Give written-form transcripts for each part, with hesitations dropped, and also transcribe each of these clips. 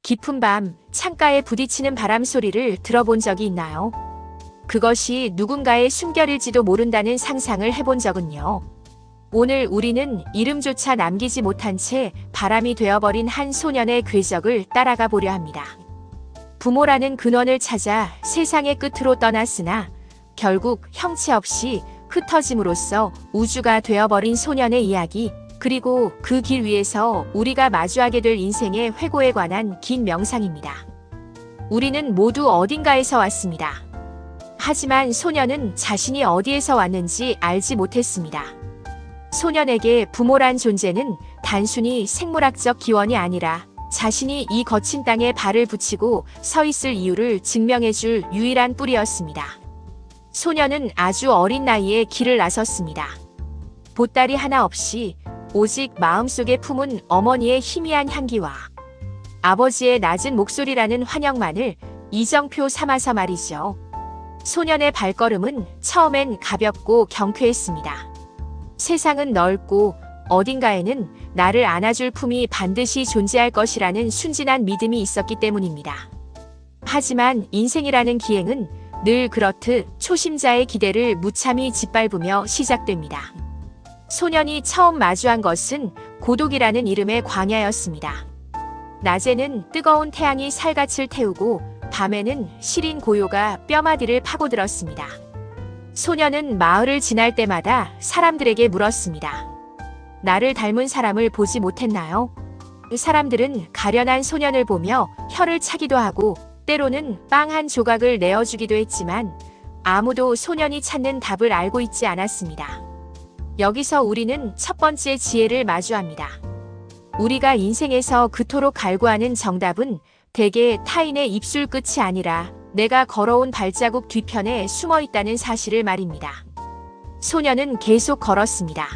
깊은 밤 창가에 부딪히는 바람 소리를 들어본 적이 있나요? 그것이 누군가의 숨결일지도 모른다는 상상을 해본 적은요. 오늘 우리는 이름조차 남기지 못한 채 바람이 되어버린 한 소년의 궤적을 따라가 보려 합니다. 부모라는 근원을 찾아 세상의 끝으로 떠났으나 결국 형체 없이 흩어짐으로써 우주가 되어버린 소년의 이야기, 그리고 그 길 위에서 우리가 마주하게 될 인생의 회고에 관한 긴 명상입니다. 우리는 모두 어딘가에서 왔습니다. 하지만 소년은 자신이 어디에서 왔는지 알지 못했습니다. 소년에게 부모란 존재는 단순히 생물학적 기원이 아니라 자신이 이 거친 땅에 발을 붙이고 서 있을 이유를 증명해줄 유일한 뿌리였습니다. 소년은 아주 어린 나이에 길을 나섰습니다. 보따리 하나 없이 오직 마음속에 품은 어머니의 희미한 향기와 아버지의 낮은 목소리라는 환영만을 이정표 삼아서 말이죠. 소년의 발걸음은 처음엔 가볍고 경쾌했습니다. 세상은 넓고 어딘가에는 나를 안아줄 품이 반드시 존재할 것이라는 순진한 믿음이 있었기 때문입니다. 하지만 인생이라는 기행은 늘 그렇듯 초심자의 기대를 무참히 짓밟으며 시작됩니다. 소년이 처음 마주한 것은 고독이라는 이름의 광야였습니다. 낮에는 뜨거운 태양이 살갗을 태우고 밤에는 시린 고요가 뼈마디를 파고들었습니다. 소년은 마을을 지날 때마다 사람들에게 물었습니다. 나를 닮은 사람을 보지 못했나요? 사람들은 가련한 소년을 보며 혀를 차기도 하고 때로는 빵 한 조각을 내어주기도 했지만 아무도 소년이 찾는 답을 알고 있지 않았습니다. 여기서 우리는 첫 번째 지혜를 마주합니다. 우리가 인생에서 그토록 갈구하는 정답은 대개 타인의 입술 끝이 아니라 내가 걸어온 발자국 뒤편에 숨어 있다는 사실을 말입니다. 소년은 계속 걸었습니다.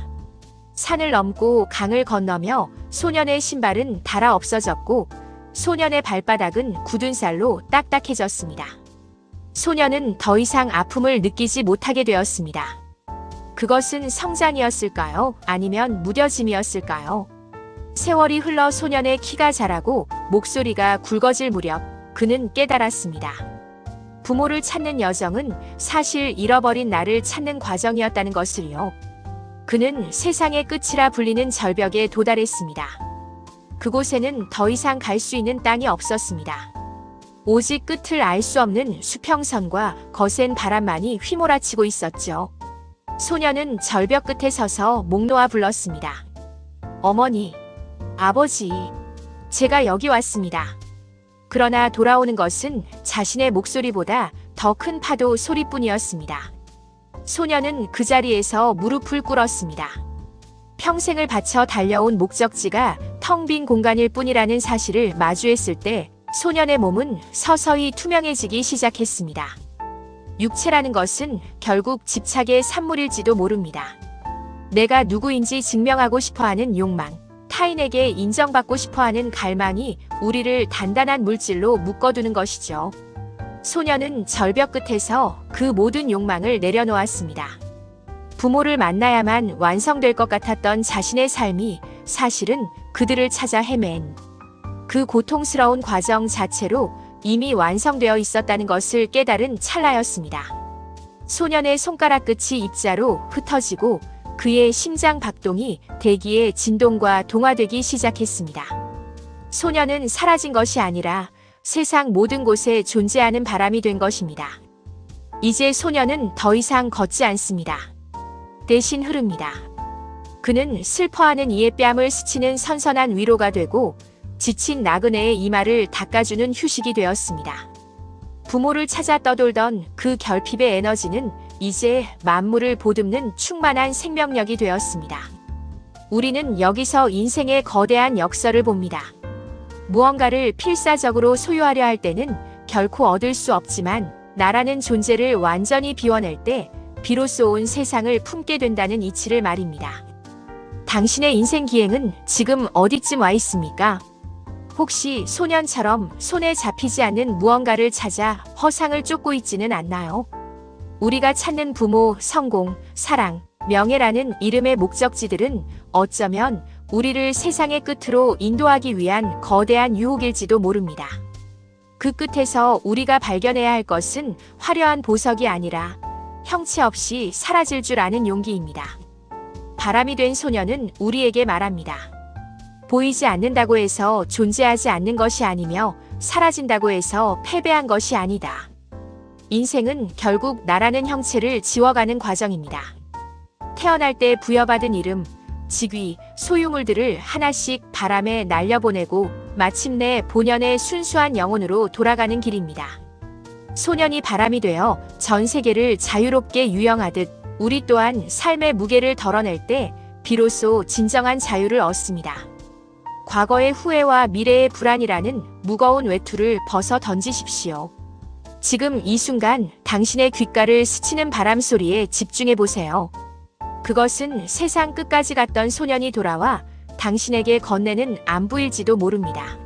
산을 넘고 강을 건너며 소년의 신발은 닳아 없어졌고 소년의 발바닥은 굳은 살로 딱딱해졌습니다. 소년은 더 이상 아픔을 느끼지 못하게 되었습니다. 그것은 성장이었을까요? 아니면 무뎌짐이었을까요? 세월이 흘러 소년의 키가 자라고 목소리가 굵어질 무렵 그는 깨달았습니다. 부모를 찾는 여정은 사실 잃어버린 나를 찾는 과정이었다는 것을요. 그는 세상의 끝이라 불리는 절벽에 도달했습니다. 그곳에는 더 이상 갈 수 있는 땅이 없었습니다. 오직 끝을 알 수 없는 수평선과 거센 바람만이 휘몰아치고 있었죠. 소년은 절벽 끝에 서서 목 놓아 불렀습니다. 어머니, 아버지, 제가 여기 왔습니다. 그러나 돌아오는 것은 자신의 목소리보다 더 큰 파도 소리뿐이었습니다. 소년은 그 자리에서 무릎을 꿇었습니다. 평생을 바쳐 달려온 목적지가 텅 빈 공간일 뿐이라는 사실을 마주했을 때 소년의 몸은 서서히 투명해지기 시작했습니다. 육체라는 것은 결국 집착의 산물일지도 모릅니다. 내가 누구인지 증명하고 싶어하는 욕망, 타인에게 인정받고 싶어하는 갈망이 우리를 단단한 물질로 묶어두는 것이죠. 소년은 절벽 끝에서 그 모든 욕망을 내려놓았습니다. 부모를 만나야만 완성될 것 같았던 자신의 삶이 사실은 그들을 찾아 헤맨 그 고통스러운 과정 자체로 이미 완성되어 있었다는 것을 깨달은 찰나였습니다. 소년의 손가락 끝이 입자로 흩어지고 그의 심장 박동이 대기의 진동과 동화되기 시작했습니다. 소년은 사라진 것이 아니라 세상 모든 곳에 존재하는 바람이 된 것입니다. 이제 소년은 더 이상 걷지 않습니다. 대신 흐릅니다. 그는 슬퍼하는 이의 뺨을 스치는 선선한 위로가 되고 지친 나그네의 이마를 닦아주는 휴식이 되었습니다. 부모를 찾아 떠돌던 그 결핍의 에너지는 이제 만물을 보듬는 충만한 생명력이 되었습니다. 우리는 여기서 인생의 거대한 역설을 봅니다. 무언가를 필사적으로 소유하려 할 때는 결코 얻을 수 없지만 나라는 존재를 완전히 비워낼 때 비로소 온 세상을 품게 된다는 이치를 말입니다. 당신의 인생 기행은 지금 어디쯤 와 있습니까? 혹시 소년처럼 손에 잡히지 않는 무언가를 찾아 허상을 쫓고 있지는 않나요? 우리가 찾는 부모, 성공, 사랑, 명예라는 이름의 목적지들은 어쩌면 우리를 세상의 끝으로 인도하기 위한 거대한 유혹일지도 모릅니다. 그 끝에서 우리가 발견해야 할 것은 화려한 보석이 아니라 형체 없이 사라질 줄 아는 용기입니다. 바람이 된 소녀는 우리에게 말합니다. 보이지 않는다고 해서 존재하지 않는 것이 아니며 사라진다고 해서 패배한 것이 아니다. 인생은 결국 나라는 형체를 지워가는 과정입니다. 태어날 때 부여받은 이름, 직위, 소유물들을 하나씩 바람에 날려보내고 마침내 본연의 순수한 영혼으로 돌아가는 길입니다. 소년이 바람이 되어 전 세계를 자유롭게 유영하듯 우리 또한 삶의 무게를 덜어낼 때 비로소 진정한 자유를 얻습니다. 과거의 후회와 미래의 불안이라는 무거운 외투를 벗어 던지십시오. 지금 이 순간 당신의 귓가를 스치는 바람 소리에 집중해 보세요. 그것은 세상 끝까지 갔던 소년이 돌아와 당신에게 건네는 안부일지도 모릅니다.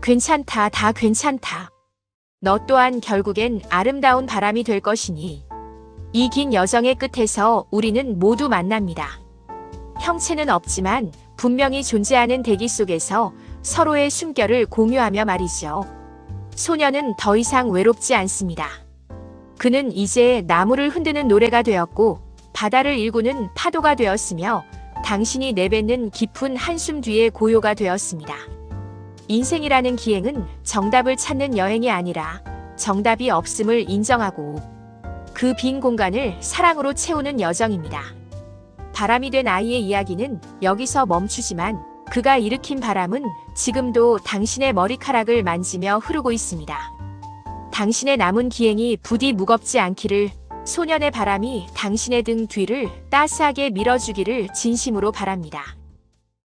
괜찮다, 다 괜찮다. 너 또한 결국엔 아름다운 바람이 될 것이니. 이 긴 여정의 끝에서 우리는 모두 만납니다. 형체는 없지만 분명히 존재하는 대기 속에서 서로의 숨결을 공유하며 말이죠. 소녀는 더 이상 외롭지 않습니다. 그는 이제 나무를 흔드는 노래가 되었고 바다를 일구는 파도가 되었으며 당신이 내뱉는 깊은 한숨 뒤의 고요가 되었습니다. 인생이라는 기행은 정답을 찾는 여행이 아니라 정답이 없음을 인정하고 그 빈 공간을 사랑으로 채우는 여정입니다. 바람이 된 아이의 이야기는 여기서 멈추지만 그가 일으킨 바람은 지금도 당신의 머리카락을 만지며 흐르고 있습니다. 당신의 남은 기행이 부디 무겁지 않기를, 소년의 바람이 당신의 등 뒤를 따스하게 밀어주기를 진심으로 바랍니다.